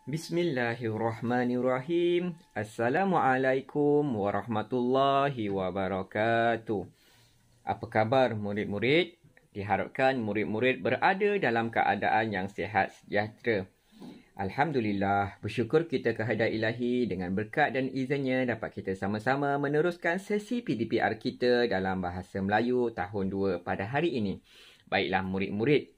Bismillahirrahmanirrahim. Assalamualaikum warahmatullahi wabarakatuh. Apa khabar murid-murid? Diharapkan murid-murid berada dalam keadaan yang sihat sejahtera. Alhamdulillah, bersyukur kita kehadirat Ilahi dengan berkat dan izinnya dapat kita sama-sama meneruskan sesi PDPR kita dalam Bahasa Melayu tahun 2 pada hari ini. Baiklah murid-murid,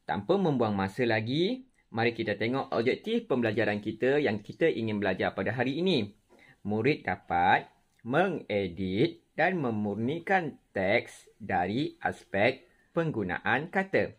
tanpa membuang masa lagi, mari kita tengok objektif pembelajaran kita yang kita ingin belajar pada hari ini. Murid dapat mengedit dan memurnikan teks dari aspek penggunaan kata.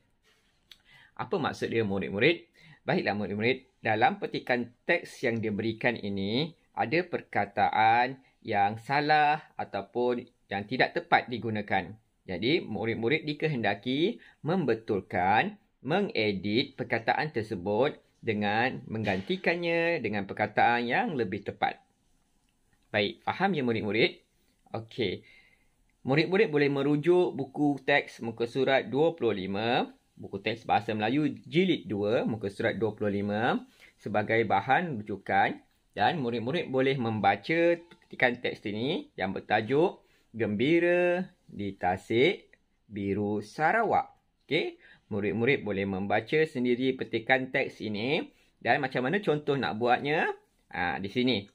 Apa maksud dia murid-murid? Baiklah murid-murid, dalam petikan teks yang diberikan ini, ada perkataan yang salah ataupun yang tidak tepat digunakan. Jadi, murid-murid dikehendaki membetulkan, mengedit perkataan tersebut dengan menggantikannya dengan perkataan yang lebih tepat. Baik, faham ya murid-murid? Okey. Murid-murid boleh merujuk buku teks muka surat 25, buku teks Bahasa Melayu Jilid 2, muka surat 25 sebagai bahan rujukan, dan murid-murid boleh membaca petikan teks ini yang bertajuk Gembira di Tasik Biru Sarawak. Okey, murid-murid boleh membaca sendiri petikan teks ini dan macam mana contoh nak buatnya? Di sini.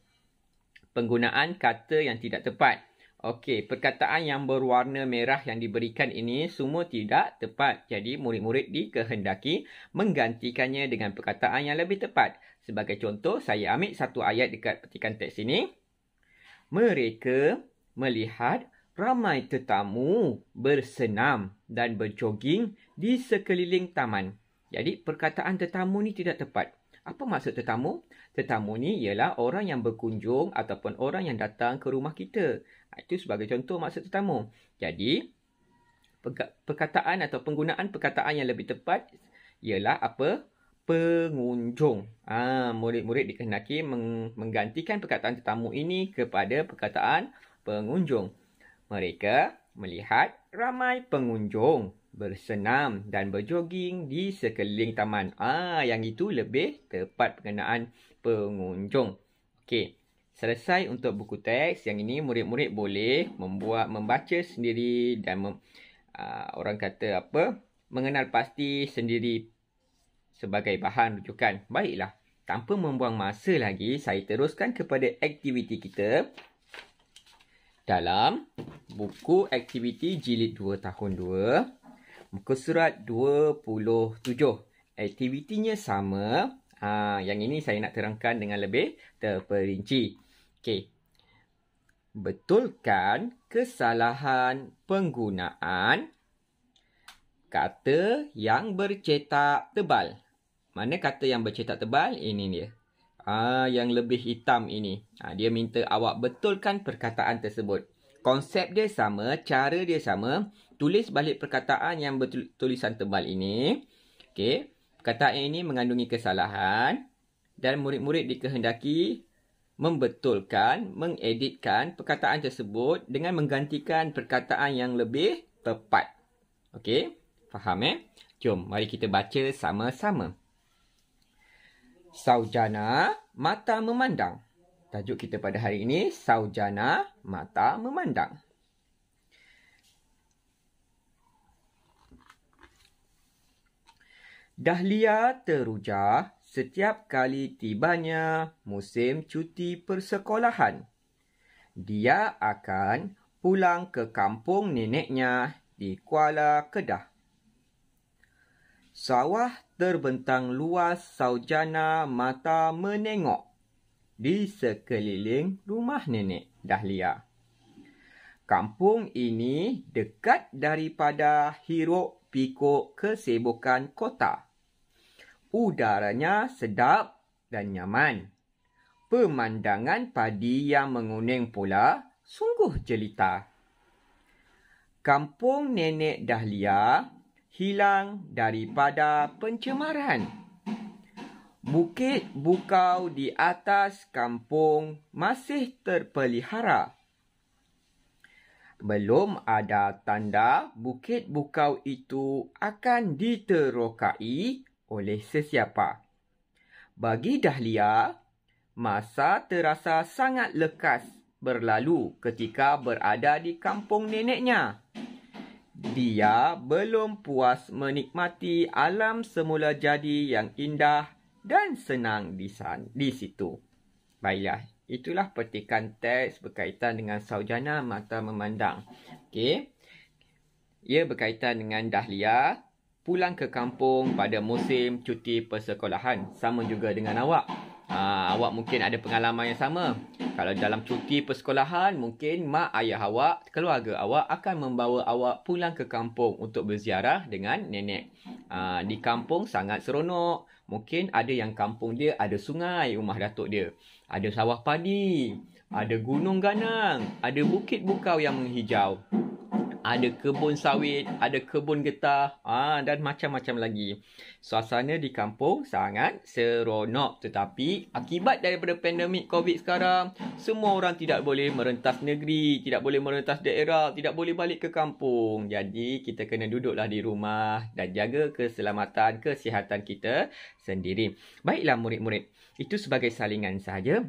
Penggunaan kata yang tidak tepat. Okey, perkataan yang berwarna merah yang diberikan ini semua tidak tepat. Jadi, murid-murid dikehendaki menggantikannya dengan perkataan yang lebih tepat. Sebagai contoh, saya ambil satu ayat dekat petikan teks ini. Mereka melihat ramai tetamu bersenam dan berjoging di sekeliling taman. Jadi, perkataan tetamu ni tidak tepat. Apa maksud tetamu? Tetamu ni ialah orang yang berkunjung ataupun orang yang datang ke rumah kita. Itu sebagai contoh maksud tetamu. Jadi, perkataan atau penggunaan perkataan yang lebih tepat ialah apa? Pengunjung. Murid-murid dikehendaki menggantikan perkataan tetamu ini kepada perkataan pengunjung. Mereka melihat ramai pengunjung bersenam dan berjoging di sekeliling taman. Yang itu lebih tepat penggunaan pengunjung. Okey. Selesai untuk buku teks. Yang ini murid-murid boleh membaca sendiri dan orang kata apa? Mengenal pasti sendiri sebagai bahan rujukan. Baiklah. Tanpa membuang masa lagi, saya teruskan kepada aktiviti kita dalam buku aktiviti Jilid 2 tahun 2. Muka surat 27. Aktivitinya sama. Yang ini saya nak terangkan dengan lebih terperinci. Okey. Betulkan kesalahan penggunaan kata yang bercetak tebal. Mana kata yang bercetak tebal? Ini dia. Yang lebih hitam ini. Dia minta awak betulkan perkataan tersebut. Konsep dia sama, cara dia sama. Tulis balik perkataan yang bertulisan tebal ini. Okey. Perkataan ini mengandungi kesalahan. Dan murid-murid dikehendaki membetulkan, mengeditkan perkataan tersebut dengan menggantikan perkataan yang lebih tepat. Okey. Faham Jom, mari kita baca sama-sama. Saujana mata memandang. Tajuk kita pada hari ini, Saujana mata memandang. Dahlia teruja setiap kali tibanya musim cuti persekolahan. Dia akan pulang ke kampung neneknya di Kuala Kedah. Sawah terbentang luas Saujana mata menengok di sekeliling rumah nenek Dahlia. Kampung ini dekat daripada hiruk pikuk kesibukan kota. Udaranya sedap dan nyaman. Pemandangan padi yang menguning pula sungguh jelita. Kampung nenek Dahlia hilang daripada pencemaran. Bukit bukau di atas kampung masih terpelihara. Belum ada tanda bukit bukau itu akan diterokai oleh sesiapa. Bagi Dahlia, masa terasa sangat lekas berlalu ketika berada di kampung neneknya. Dia belum puas menikmati alam semula jadi yang indah dan senang di situ. Baiklah, itulah petikan teks berkaitan dengan Saujana Mata Memandang. Okey. Ia berkaitan dengan Dahlia pulang ke kampung pada musim cuti persekolahan. Sama juga dengan awak. Awak mungkin ada pengalaman yang sama. Kalau dalam cuti persekolahan, mungkin mak ayah awak, keluarga awak akan membawa awak pulang ke kampung untuk berziarah dengan nenek. Di kampung sangat seronok. Mungkin ada yang kampung dia ada sungai, rumah datuk dia. Ada sawah padi, ada gunung ganang, ada bukit bukau yang menghijau. Ada kebun sawit, ada kebun getah, dan macam-macam lagi. Suasana di kampung sangat seronok. Tetapi akibat daripada pandemik COVID sekarang, semua orang tidak boleh merentas negeri, tidak boleh merentas daerah, tidak boleh balik ke kampung. Jadi kita kena duduklah di rumah dan jaga keselamatan, kesihatan kita sendiri. Baiklah murid-murid, itu sebagai salingan sahaja.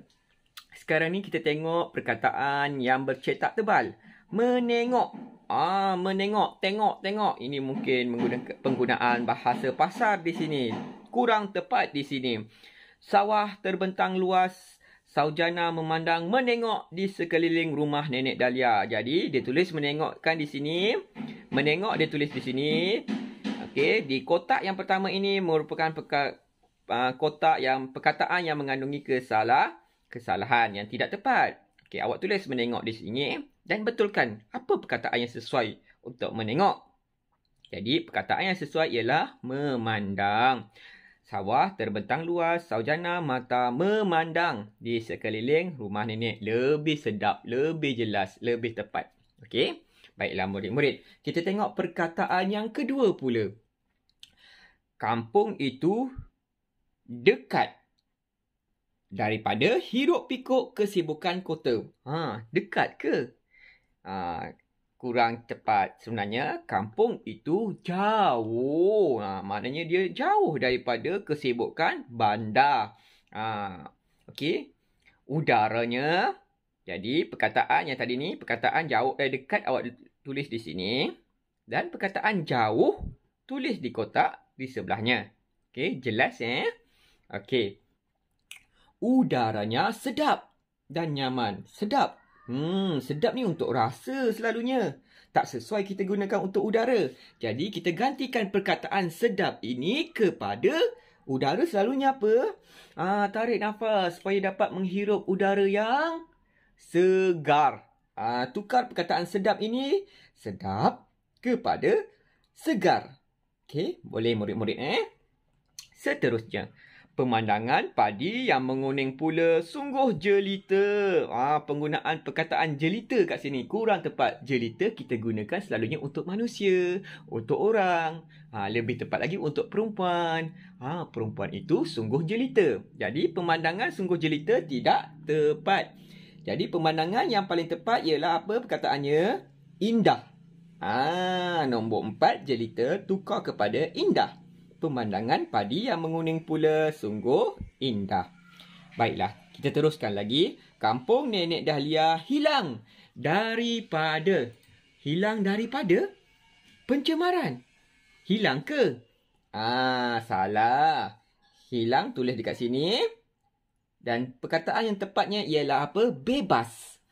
Sekarang ni kita tengok perkataan yang bercetak tebal. Menengok. Menengok, tengok. Ini mungkin menggunakan penggunaan bahasa pasar di sini. Kurang tepat di sini. Sawah terbentang luas. Saujana memandang menengok di sekeliling rumah Nenek Dahlia. Jadi dia tulis menengokkan di sini. Menengok dia tulis di sini. Okey, di kotak yang pertama ini merupakan kotak yang perkataan yang mengandungi kesalahan yang tidak tepat. Okey, awak tulis menengok di sini dan betulkan apa perkataan yang sesuai untuk menengok. Jadi, perkataan yang sesuai ialah memandang. Sawah terbentang luas, Saujana mata memandang di sekeliling rumah nenek. Lebih sedap, lebih jelas, lebih tepat. Okey? Baiklah murid-murid. Kita tengok perkataan yang kedua pula. Kampung itu dekat daripada hiruk pikuk kesibukan kota. Dekat ke? Kurang tepat. Sebenarnya kampung itu jauh. Maknanya dia jauh daripada kesibukan bandar. Okey. Udaranya. Jadi perkataan yang tadi ni, perkataan jauh dekat awak tulis di sini. Dan perkataan jauh tulis di kotak di sebelahnya. Okey, jelas Okey. Udaranya sedap dan nyaman. Sedap. Sedap ni untuk rasa selalunya. Tak sesuai kita gunakan untuk udara. Jadi kita gantikan perkataan sedap ini kepada udara selalunya apa? Tarik nafas supaya dapat menghirup udara yang segar. Tukar perkataan sedap ini sedap kepada segar. Okey, boleh murid-murid Seterusnya. Pemandangan padi yang menguning pula sungguh jelita. Penggunaan perkataan jelita kat sini kurang tepat. Jelita kita gunakan selalunya untuk manusia, untuk orang. Lebih tepat lagi untuk perempuan. Perempuan itu sungguh jelita. Jadi pemandangan sungguh jelita tidak tepat. Jadi pemandangan yang paling tepat ialah apa perkataannya? Indah. Nombor 4 jelita tukar kepada indah. Pemandangan padi yang menguning pula sungguh indah. Baiklah, kita teruskan lagi. Kampung Nenek Dahlia hilang daripada pencemaran. Hilang ke? Salah. Hilang tulis dekat sini. Dan perkataan yang tepatnya ialah apa? Bebas.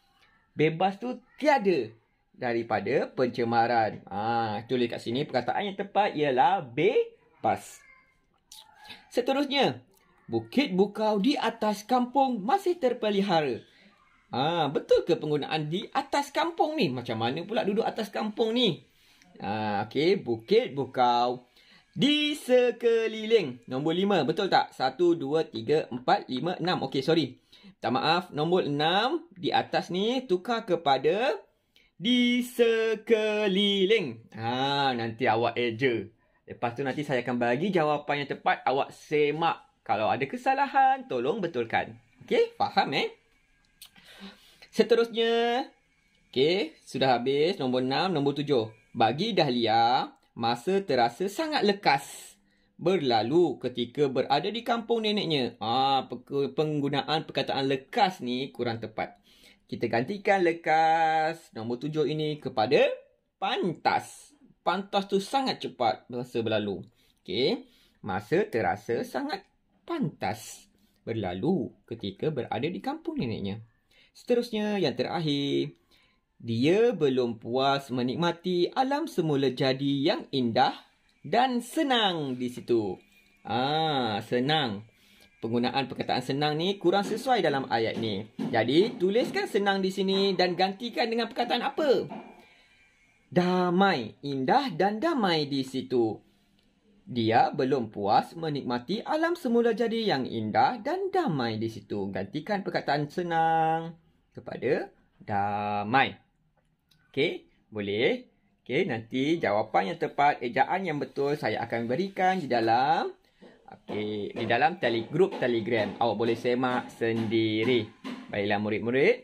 Bebas tu tiada daripada pencemaran. Tulis kat sini perkataan yang tepat ialah bebas. Seterusnya, bukit bukau di atas kampung masih terpelihara. Betul ke penggunaan di atas kampung ni? Macam mana pula duduk atas kampung ni? Okey, bukit bukau di sekeliling. Nombor 5, betul tak? 1, 2, 3, 4, 5, 6. Okey, sorry. Tak maaf, nombor 6 di atas ni tukar kepada di sekeliling. Nanti awak eja. Lepas tu nanti saya akan bagi jawapan yang tepat. Awak semak. Kalau ada kesalahan, tolong betulkan. Okey, faham Seterusnya. Okey, sudah habis. Nombor 6, nombor 7. Bagi Dahlia, masa terasa sangat lekas berlalu ketika berada di kampung neneknya. Penggunaan perkataan lekas ni kurang tepat. Kita gantikan lekas nombor 7 ini kepada pantas. Pantas tu sangat cepat masa berlalu. Okey. Masa terasa sangat pantas berlalu ketika berada di kampung neneknya. Seterusnya, yang terakhir. Dia belum puas menikmati alam semula jadi yang indah dan senang di situ. Senang. Penggunaan perkataan senang ni kurang sesuai dalam ayat ni. Jadi, tuliskan senang di sini dan gantikan dengan perkataan apa? Damai. Indah dan damai di situ. Dia belum puas menikmati alam semula jadi yang indah dan damai di situ. Gantikan perkataan senang kepada damai. Okey, boleh. Okey, nanti jawapan yang tepat, ejaan yang betul saya akan berikan di dalam grup Telegram. Awak boleh semak sendiri. Baiklah murid-murid.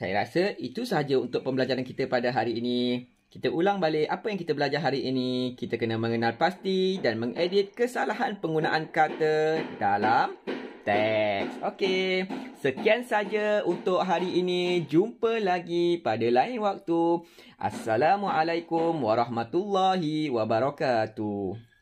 Saya rasa itu sahaja untuk pembelajaran kita pada hari ini. Kita ulang balik apa yang kita belajar hari ini. Kita kena mengenal pasti dan mengedit kesalahan penggunaan kata dalam teks. Okey. Sekian saja untuk hari ini. Jumpa lagi pada lain waktu. Assalamualaikum warahmatullahi wabarakatuh.